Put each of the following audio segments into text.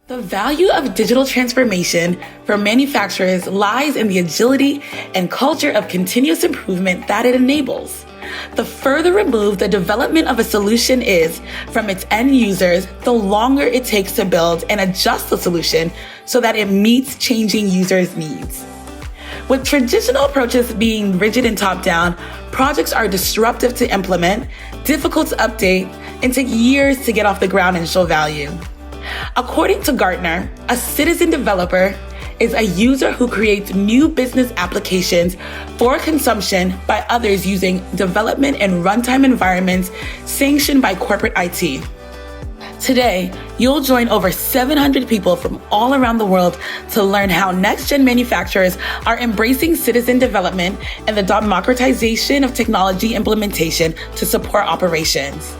The value of digital transformation for manufacturers lies in the agility and culture of continuous improvement that it enables. The further removed the development of a solution is from its end users, the longer it takes to build and adjust the solution so that it meets changing users' needs. With traditional approaches being rigid and top-down, projects are disruptive to implement, difficult to update, and take years to get off the ground and show value. According to Gartner, a citizen developer is a user who creates new business applications for consumption by others using development and runtime environments sanctioned by corporate IT. Today, you'll join over 700 people from all around the world to learn how next-gen manufacturers are embracing citizen development and the democratization of technology implementation to support operations.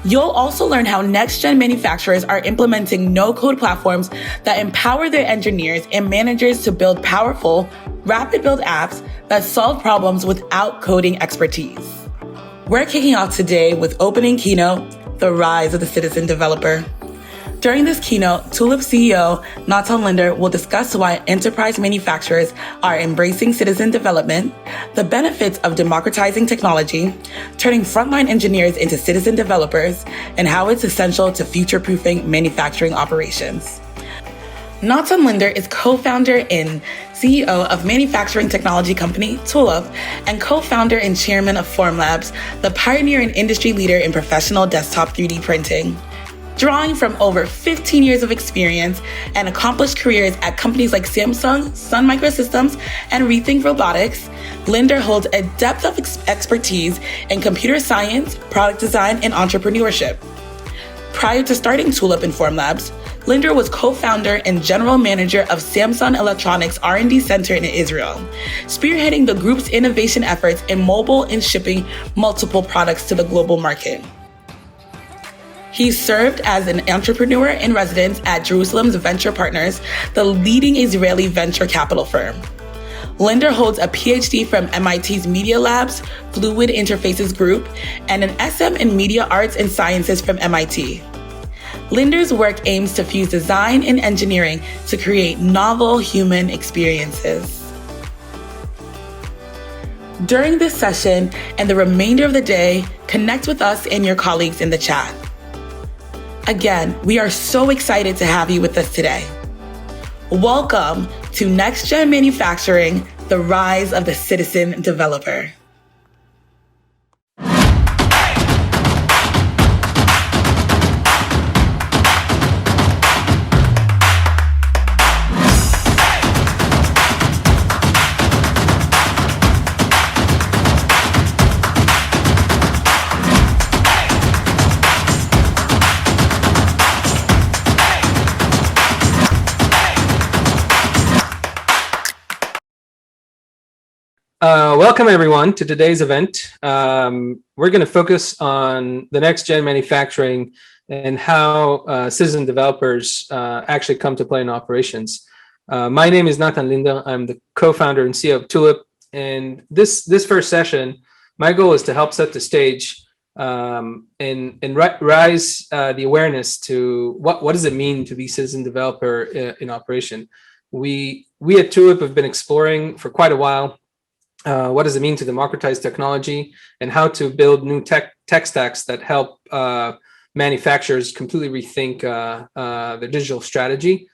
You'll also learn how next-gen manufacturers are implementing no-code platforms that empower their engineers and managers to build powerful, rapid-build apps that solve problems without coding expertise. We're kicking off today with opening keynote, The Rise of the Citizen Developer. During this keynote, Tulip CEO Natan Linder will discuss why enterprise manufacturers are embracing citizen development, the benefits of democratizing technology, turning frontline engineers into citizen developers, and how it's essential to future-proofing manufacturing operations. Natan Linder is co-founder and CEO of manufacturing technology company Tulip and co-founder and chairman of Formlabs, the pioneer and industry leader in professional desktop 3D printing. Drawing from over 15 years of experience and accomplished careers at companies like Samsung, Sun Microsystems, and Rethink Robotics, Linder holds a depth of expertise in computer science, product design, and entrepreneurship. Prior to starting Tulip and Formlabs, Linder was co-founder and general manager of Samsung Electronics R&D Center in Israel, spearheading the group's innovation efforts in mobile and shipping multiple products to the global market. He served as an entrepreneur in residence at Jerusalem's Venture Partners, the leading Israeli venture capital firm. Linder holds a PhD from MIT's Media Lab's Fluid Interfaces Group and an SM in Media Arts and Sciences from MIT. Linder's work aims to fuse design and engineering to create novel human experiences. During this session and the remainder of the day, connect with us and your colleagues in the chat. Again, we are so excited to have you with us today. Welcome to Next Gen Manufacturing, the Rise of the Citizen Developer. Welcome everyone to today's event. We're going to focus on the next gen manufacturing and how citizen developers actually come to play in operations. My name is Natan Linder. I'm the co-founder and CEO of Tulip. And this first session, my goal is to help set the stage and rise the awareness to what does it mean to be citizen developer in operation. We at Tulip have been exploring for quite a while. What does it mean to democratize technology and how to build new tech stacks that help manufacturers completely rethink their digital strategy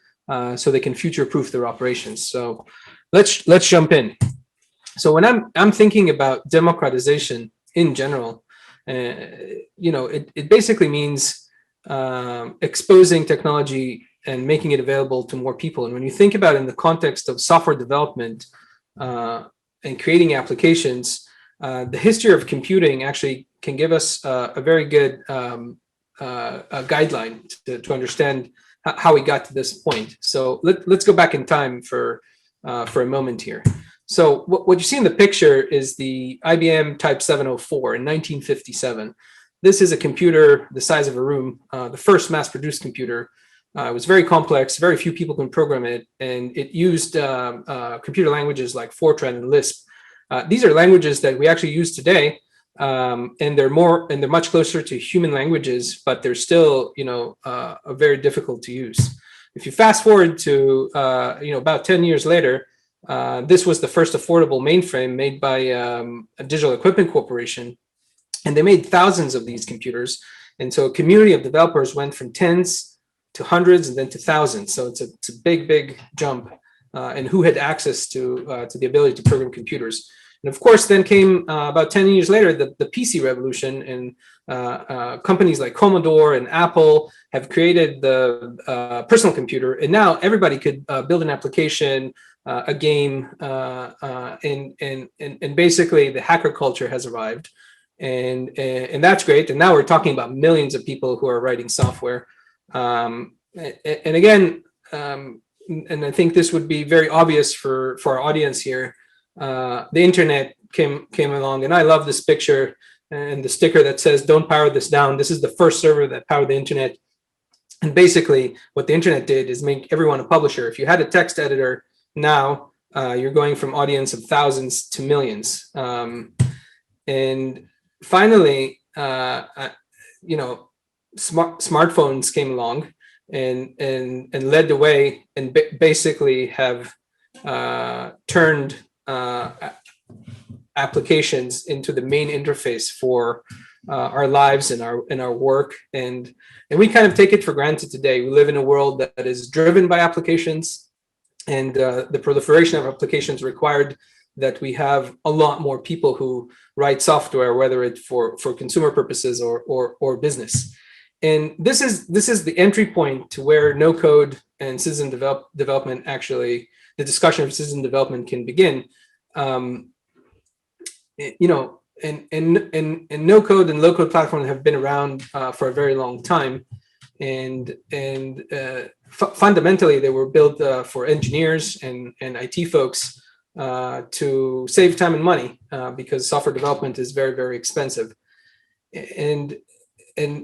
so they can future-proof their operations. So let's jump in. So when I'm thinking about democratization in general, it basically means exposing technology and making it available to more people. And when you think about it in the context of software development, and creating applications, the history of computing actually can give us a very good a guideline to understand how we got to this point. So let's go back in time for a moment here. So what you see in the picture is the IBM Type 704 in 1957. This is a computer the size of a room, the first mass-produced computer. It was very complex, very few people can program it, and it used computer languages like Fortran and Lisp. These are languages that we actually use today, and they're much closer to human languages, but they're still, very difficult to use. if you fast forward to about 10 years later, this was the first affordable mainframe made by a Digital Equipment Corporation, and they made thousands of these computers. And so a community of developers went from tens to hundreds and then to thousands. So it's a big jump in who had access to the ability to program computers. And of course, then came about 10 years later, the PC revolution, and companies like Commodore and Apple have created the personal computer. And now everybody could build an application, a game, and basically the hacker culture has arrived. And that's great. And now we're talking about millions of people who are writing software. And again, and I think this would be very obvious for our audience here. The internet came along, and I love this picture and the sticker that says, "Don't power this down." This is the first server that powered the internet. And basically what the internet did is make everyone a publisher. If you had a text editor, now you're going from audience of thousands to millions. And finally, smartphones came along and led the way, and basically have turned applications into the main interface for our lives and our work, and we kind of take it for granted today. We live in a world that is driven by applications, and the proliferation of applications required that we have a lot more people who write software, whether it's for consumer purposes or business. And this is the entry point to where no code and citizen development, actually the discussion of citizen development, can begin. And no code and low code platforms have been around for a very long time, and fundamentally they were built for engineers and IT folks to save time and money, because software development is very, very expensive. And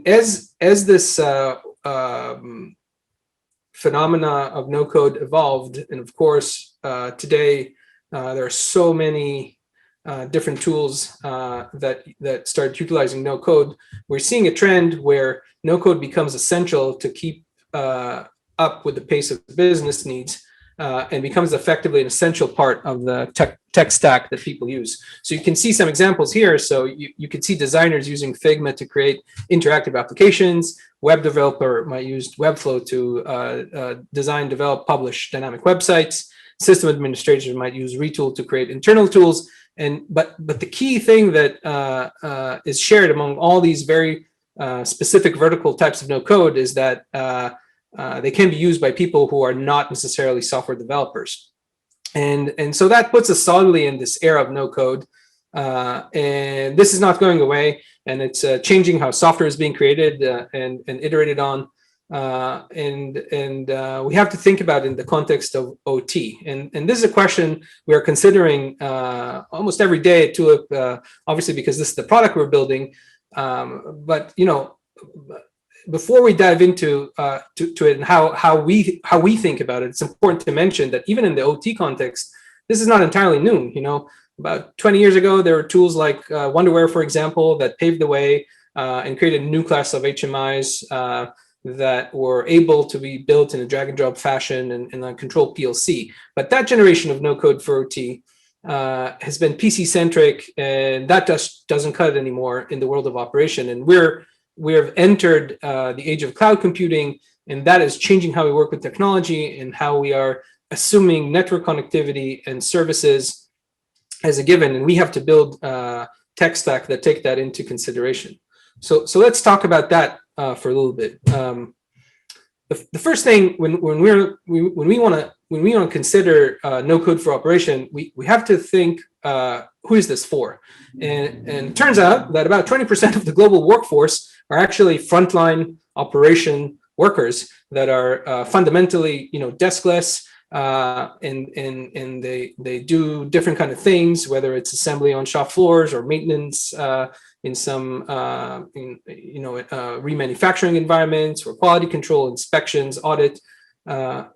as this phenomena of no code evolved, and of course today there are so many different tools that start utilizing no code, we're seeing a trend where no code becomes essential to keep up with the pace of business needs, and becomes effectively an essential part of the tech stack that people use. So you can see some examples here. So you can see designers using Figma to create interactive applications. Web developer might use Webflow to design, develop, publish dynamic websites. System administrators might use Retool to create internal tools. But the key thing that is shared among all these very specific vertical types of no code is that they can be used by people who are not necessarily software developers. And so that puts us solidly in this era of no code. And this is not going away, and it's changing how software is being created and iterated on. And we have to think about it in the context of OT. And this is a question we are considering almost every day at Tulip, obviously because this is the product we're building. But before we dive into to it and how we think about it, it's important to mention that even in the OT context, this is not entirely new. About 20 years ago, there were tools like Wonderware, for example, that paved the way and created a new class of HMIs that were able to be built in a drag and drop fashion and a controlled PLC. But that generation of no code for OT has been PC centric, and that just doesn't cut it anymore in the world of operation. And we have entered the age of cloud computing, and that is changing how we work with technology and how we are assuming network connectivity and services as a given. And we have to build tech stack that take that into consideration. So let's talk about that for a little bit. The first thing when we want to consider no code for operation, we have to think who is this for? And it turns out that about 20% of the global workforce are actually frontline operation workers that are fundamentally, deskless, and they do different kind of things, whether it's assembly on shop floors or maintenance in some remanufacturing environments, or quality control, inspections, audit, and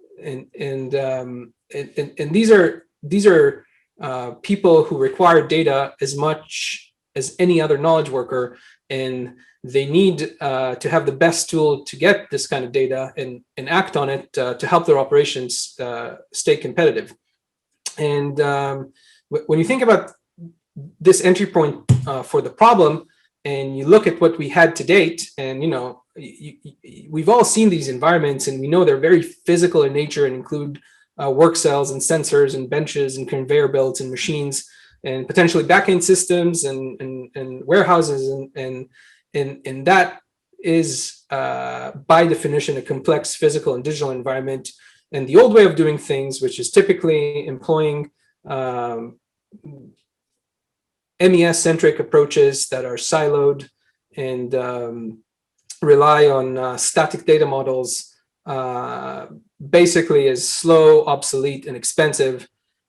these are people who require data as much as any other knowledge worker, and they need to have the best tool to get this kind of data and act on it to help their operations stay competitive. And when you think about this entry point for the problem, and you look at what we had to date, and we've all seen these environments, and we know they're very physical in nature and include work cells and sensors and benches and conveyor belts and machines and potentially backend systems and warehouses and that is by definition a complex physical and digital environment. And the old way of doing things, which is typically employing MES-centric approaches that are siloed and rely on static data models, basically is slow, obsolete, and expensive.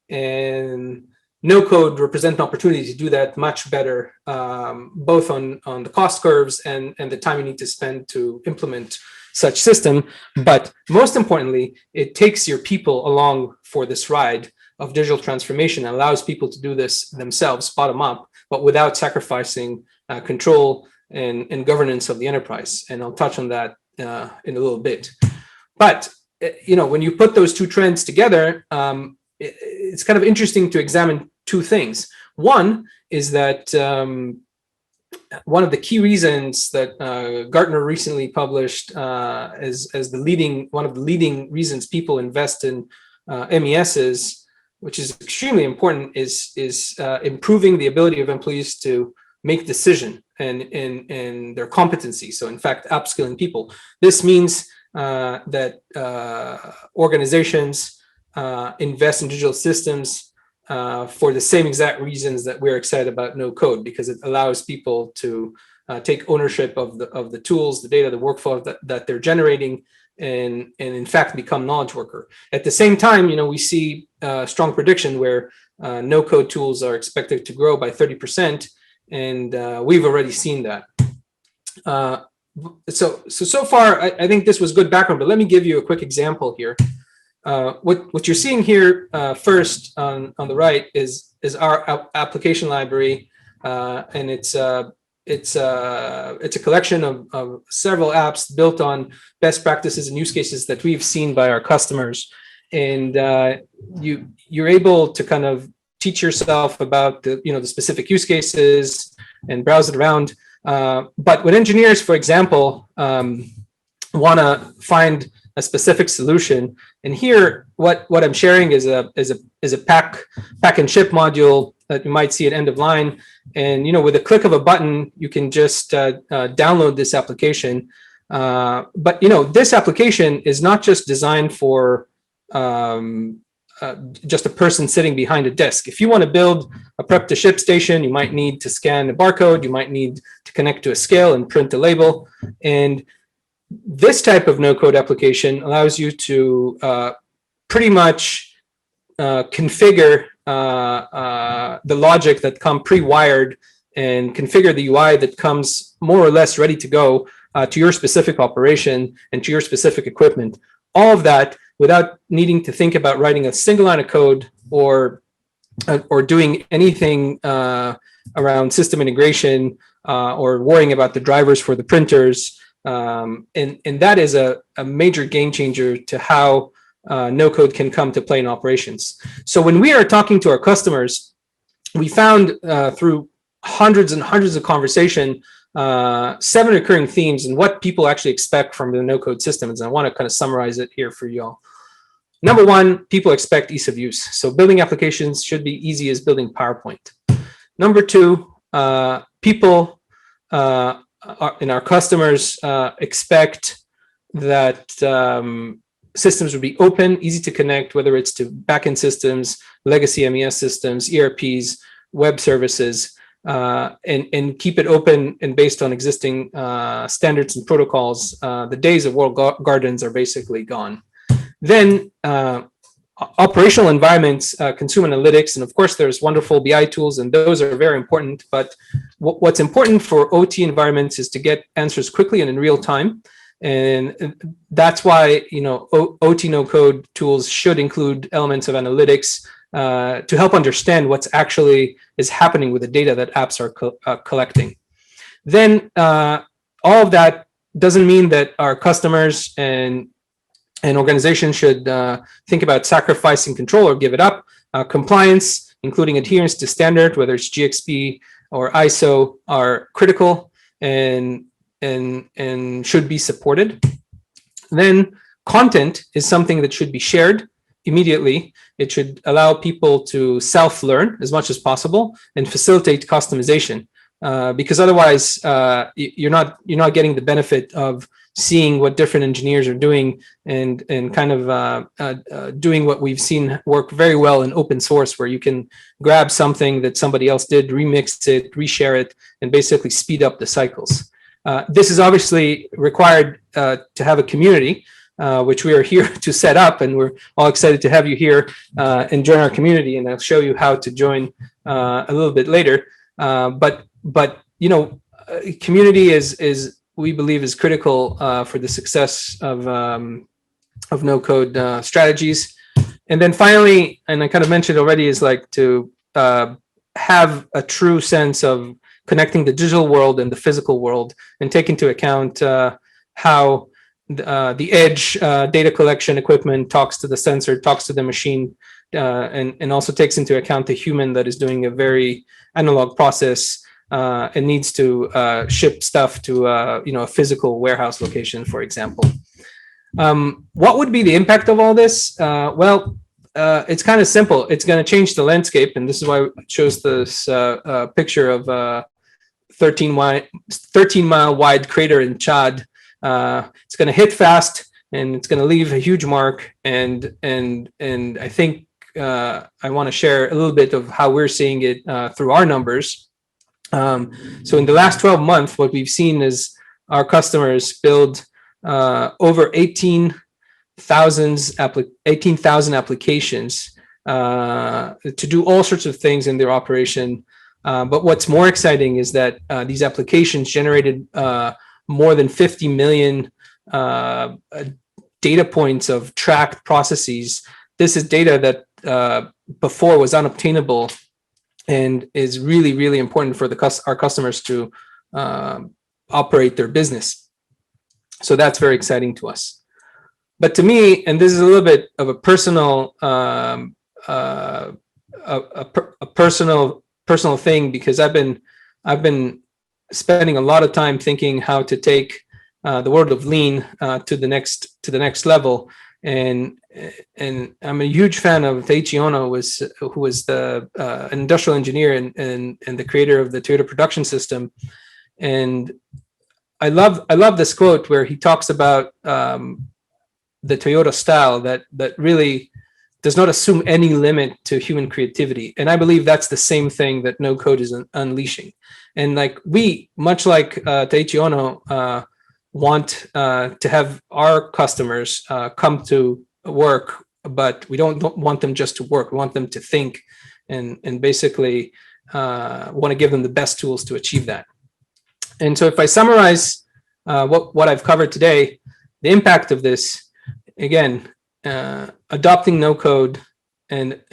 And no code represents an opportunity to do that much better, both on the cost curves and the time you need to spend to implement such system. But most importantly, it takes your people along for this ride of digital transformation and allows people to do this themselves, bottom up, but without sacrificing control and governance of the enterprise. And I'll touch on that in a little bit. But when you put those two trends together, it's kind of interesting to examine two things. One is that one of the key reasons that Gartner recently published as one of the leading reasons people invest in MESs, which is extremely important, is improving the ability of employees to make decision and their competency. So in fact, upskilling people. This means that organizations invest in digital systems for the same exact reasons that we're excited about no code, because it allows people to take ownership of the tools, the data, the workflow that they're generating, and in fact become knowledge worker. At the same time, we see strong prediction where no code tools are expected to grow by 30%, and we've already seen that. So far, I think this was good background, but let me give you a quick example here. What you're seeing here first on the right is our application library, and it's a collection of several apps built on best practices and use cases that we've seen by our customers. And you're able to kind of teach yourself about the specific use cases and browse it around. But when engineers, for example, want to find a specific solution, and here what I'm sharing is a pack and ship module that you might see at end of line, and with a click of a button you can just download this application. But this application is not just designed for just a person sitting behind a desk. If you want to build a prep to ship station, you might need to scan a barcode, you might need to connect to a scale and print a label. And this type of no-code application allows you to pretty much configure the logic that come pre-wired and configure the UI that comes more or less ready to go to your specific operation and to your specific equipment. All of that without needing to think about writing a single line of code or doing anything around system integration or worrying about the drivers for the printers. And that is a major game changer to how no code can come to play in operations. So when we are talking to our customers, we found through hundreds and hundreds of conversation, 7 recurring themes and what people actually expect from the no code systems. And I want to kind of summarize it here for y'all. Number one, people expect ease of use. So building applications should be easy as building PowerPoint. Number two, people and our customers expect that systems would be open, easy to connect, whether it's to backend systems, legacy MES systems, ERPs, web services, and keep it open and based on existing standards and protocols. The days of walled gardens are basically gone. Then operational environments, consume analytics, and of course there's wonderful BI tools, and those are very important. But what's important for OT environments is to get answers quickly and in real time, and that's why OT no code tools should include elements of analytics to help understand what's actually is happening with the data that apps are collecting. Then all of that doesn't mean that our customers and organizations should think about sacrificing control or give it up. Compliance, including adherence to standard, whether it's GXP or ISO, are critical and should be supported. Then content is something that should be shared immediately. It should allow people to self-learn as much as possible and facilitate customization, because otherwise you're not getting the benefit of seeing what different engineers are doing and kind of doing what we've seen work very well in open source, where you can grab something that somebody else did, remix it, reshare it, and basically speed up the cycles. This is obviously required to have a community, which we are here to set up, and we're all excited to have you here and join our community. And I'll show you how to join a little bit later. But you know, community is we believe is critical for the success of no code strategies. And then finally, and I kind of mentioned already, is like to have a true sense of connecting the digital world and the physical world, and take into account how the edge data collection equipment talks to the sensor, talks to the machine, and also takes into account the human that is doing a very analog process and needs to ship stuff to a physical warehouse location, for example. What would be the impact of all this? Well, it's kind of simple. It's going to change the landscape, and this is why I chose this picture of 13-mile wide crater in Chad. It's going to hit fast, and it's going to leave a huge mark. And I think I want to share a little bit of how we're seeing it through our numbers. So in the last 12 months, what we've seen is our customers build over 18,000 applications to do all sorts of things in their operation. But what's more exciting is that these applications generated more than 50 million data points of tracked processes. This is data that before was unobtainable and is really, really important for our customers to operate their business. So that's very exciting to us. But to me, and this is a little bit of a personal personal thing, because I've been spending a lot of time thinking how to take the world of lean to the next level, and I'm a huge fan of Taiichi Ohno, who was the an industrial engineer and the creator of the Toyota production system. And I love this quote where he talks about the Toyota style that really does not assume any limit to human creativity. And I believe that's the same thing that no code is unleashing. And like we, much like Taiichi Ohno, want to have our customers come to work, but we don't want them just to work. We want them to think and basically want to give them the best tools to achieve that. And so if I summarize what I've covered today, the impact of this, again, adopting no code and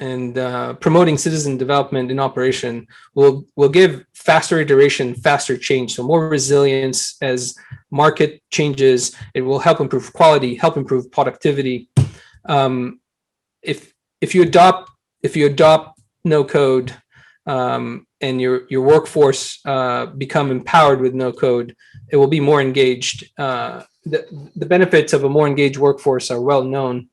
promoting citizen development in operation will give faster iteration, faster change, so more resilience as market changes. It will help improve quality, help improve productivity. If you adopt no code and your workforce become empowered with no code, it will be more engaged. The benefits of a more engaged workforce are well known.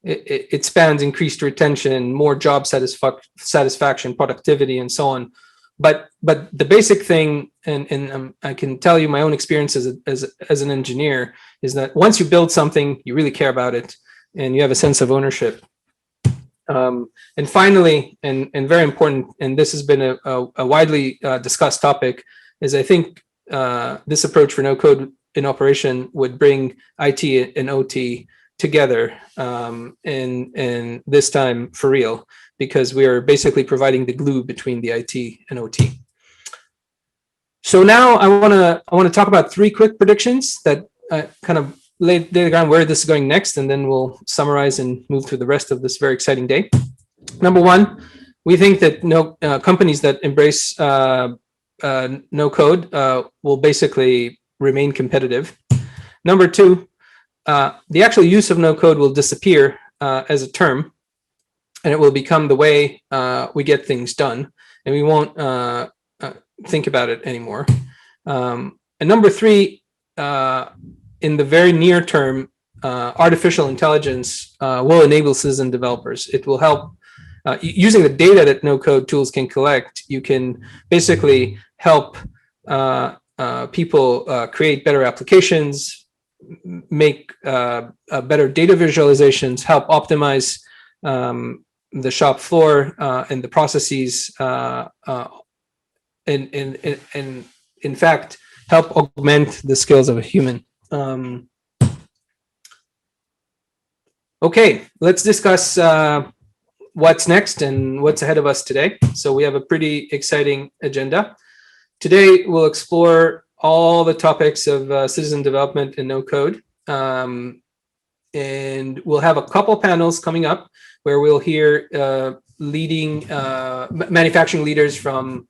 It spans increased retention, more job satisfaction, productivity, and so on. But the basic thing, and I can tell you my own experience as an engineer, is that once you build something, you really care about it, and you have a sense of ownership. And finally, and very important, and this has been a widely discussed topic, is I think this approach for no code in operation would bring IT and OT together, and this time for real, because we are basically providing the glue between the IT and OT. So now I want to talk about 3 quick predictions that kind of lay the ground where this is going next, and then we'll summarize and move through the rest of this very exciting day. Number 1, we think that companies that embrace no code will basically remain competitive. Number two, the actual use of no code will disappear as a term, and it will become the way we get things done, and we won't think about it anymore. And number three, in the very near term, artificial intelligence will enable citizen developers. It will help using the data that no-code tools can collect. You can basically help people create better applications, make better data visualizations, help optimize the shop floor and the processes, and in fact, help augment the skills of a human. Okay, let's discuss what's next and what's ahead of us today. So we have a pretty exciting agenda. Today, we'll explore all the topics of citizen development and no code. And we'll have a couple panels coming up where we'll hear leading manufacturing leaders from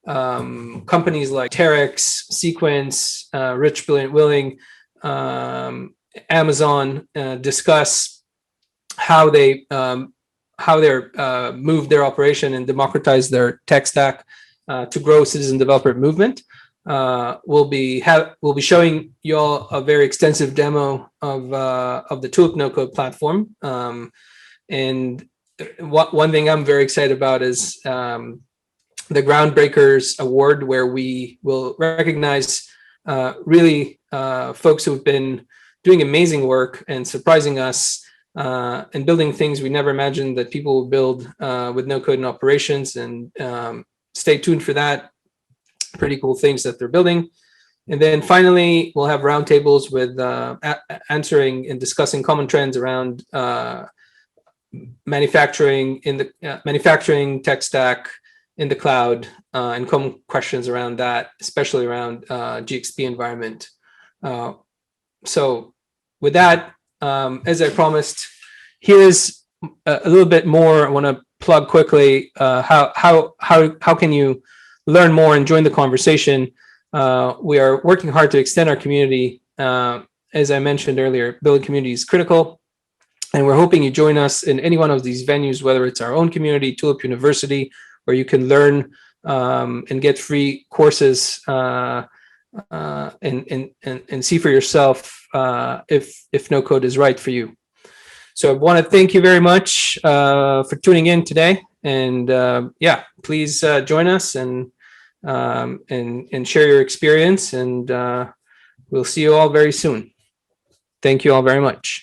companies like Terex, Sequence, Rich Brilliant Willing, Amazon discuss how they moved their operation and democratized their tech stack to grow citizen developer movement. We'll be showing you all a very extensive demo of the Tulip no-code platform. And one thing I'm very excited about is the Groundbreakers Award, where we will recognize really folks who've been doing amazing work and surprising us and building things we never imagined that people will build with no code in operations. And stay tuned for that. Pretty cool things that they're building. And then finally, we'll have roundtables with answering and discussing common trends around manufacturing in the manufacturing tech stack in the cloud, and common questions around that, especially around GXP environment. So with that, as I promised, here's a little bit more. I want to plug quickly how can you learn more and join the conversation. We are working hard to extend our community. As I mentioned earlier, building community is critical, and we're hoping you join us in any one of these venues, whether it's our own community, Tulip University, where you can learn and get free courses and see for yourself if no code is right for you. So I want to thank you very much for tuning in today, and yeah, please join us and share your experience, and we'll see you all very soon. Thank you all very much.